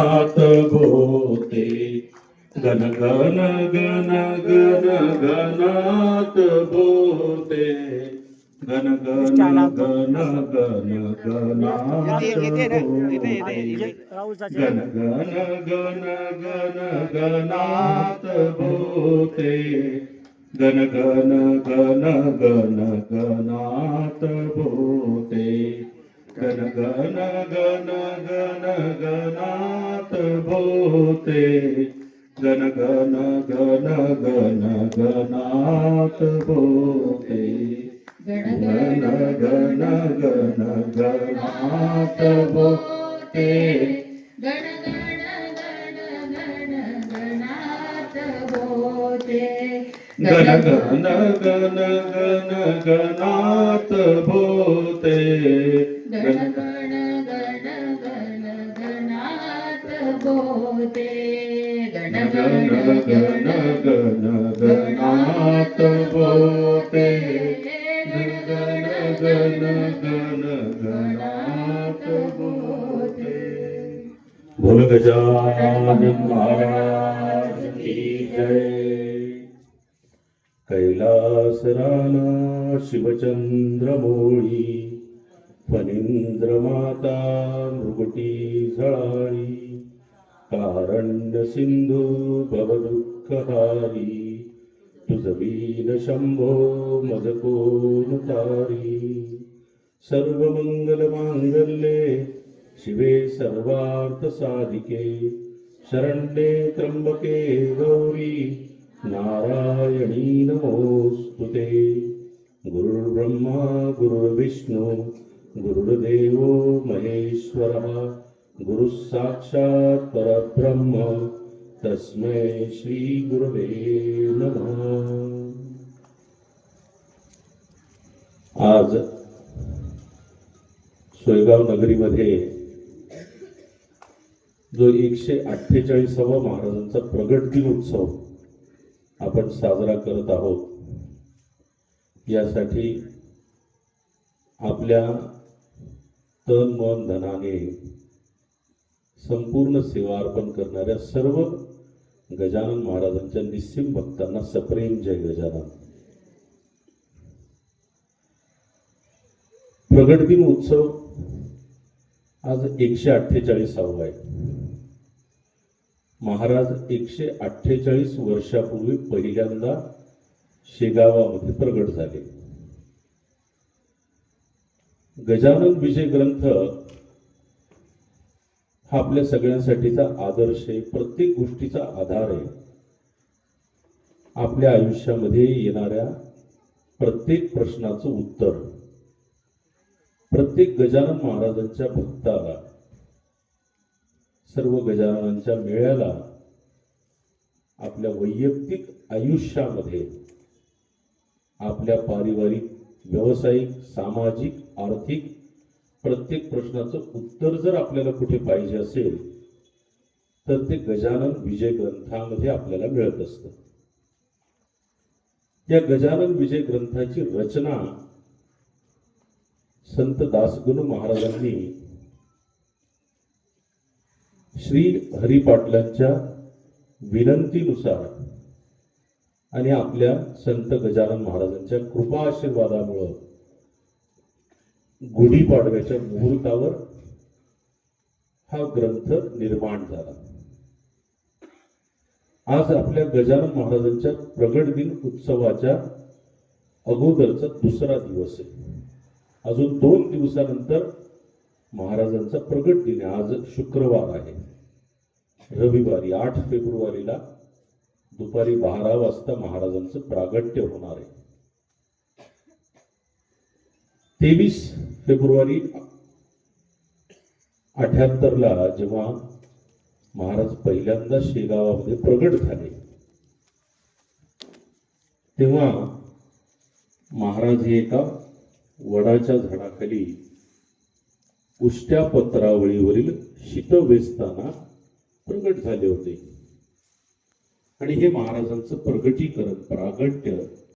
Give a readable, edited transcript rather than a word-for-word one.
नाथ भोते गण गण गण गण गणात भोते गण गण गण गण गणात भोते गण गण गण गण गणात भोते गण गण गण गण गणात भोते गण गण गण गण गणात भोते गण गण गण गण गणात भोते गण गण गण गण गणात भोते गण गण गण गण गणात भोते गण गण गण गण गणात भोते गण गण गण गण गणात भोते गण गण गण गण गणात भोते गण गण गण गणात भोते। बोल गजानन महाराज की जय। कैलास राना शिवचंद्रमोळी फणींद्र माता मृगटी झळाळी कारण्य सिंधू भवदुःखहारी तुझवीन शंभो मज कोण तारी सर्व मंगल मांगल्ये शिवे सर्वार्थ साधिके शरण्ये त्र्यंबके गौरी नारायणी नमोस्तुते। गुरुर्ब्रह्मा गुरुर्विष्णू गुरुर्देवो महेश्वरः गुरुः साक्षात् परब्रह्म तस्मै श्री गुरवे नमः। आज सोयगाव नगरीमध्ये जो 148वा महाराजांचा प्रगट दिन उत्सव आपण साजरा करत आहोत, यासाठी आपल्या तन मन धनाने संपूर्ण सेवा अर्पण करणाऱ्या सर्व गजानन महाराजांच्या निस्सीम भक्तांना सप्रेम जय गजानन। प्रगट दिन उत्सव आज 148वा आहे। महाराज 148 वर्षापूर्वी पहिल्यांदा शेगावामध्ये प्रगट झाले। गजानन विजय ग्रंथ हा आपल्या सगळ्यांसाठीचा आदर्श आहे, प्रत्येक गोष्टीचा आधार आहे। आपल्या आयुष्यामध्ये येणाऱ्या प्रत्येक प्रश्नाचं उत्तर प्रत्येक गजानन महाराजांच्या भक्ताला, सर्व गजाननांच्या मेळ्याला आपल्या वैयक्तिक आयुष्यामध्ये, आपल्या पारिवारिक, व्यावसायिक, सामाजिक, आर्थिक प्रत्येक प्रश्नाचं उत्तर जर आपल्याला कुठे पाहिजे असेल तर ते गजानन विजय ग्रंथामध्ये आपल्याला मिळत असतं। या गजानन विजय ग्रंथाची रचना संत दासगणू महाराजांनी श्री हरी पाटलांच्या विनंतीनुसार आणि आपल्या संत गजानन महाराजांच्या कृपा आशीर्वादामुळे गुढीपाडव्याच्या मुहूर्तावर हा ग्रंथ निर्माण झाला। आज आपल्या गजानन महाराजांच्या प्रगट दिन उत्सवाच्या अगोदरचा दुसरा दिवस आहे। अजून 2 दिवसानंतर महाराजांचा प्रगट दिन आहे। आज शुक्रवार आहे, रविवारी 8 फेब्रुवारीला दुपारी 12 वाजता महाराजांचं प्रागट्य होणार आहे। 23 फेब्रुवारी 78ला जेव्हा महाराज पहिल्यांदा शेगावामध्ये प्रगट झाले, तेव्हा महाराज हे एका वडाच्या झाडाखाली उष्ट्या पत्रावळीवरील शीत वेचताना प्रगट झाले होते। आणि हे महाराजांचं प्रगटीकरण, प्रागट्य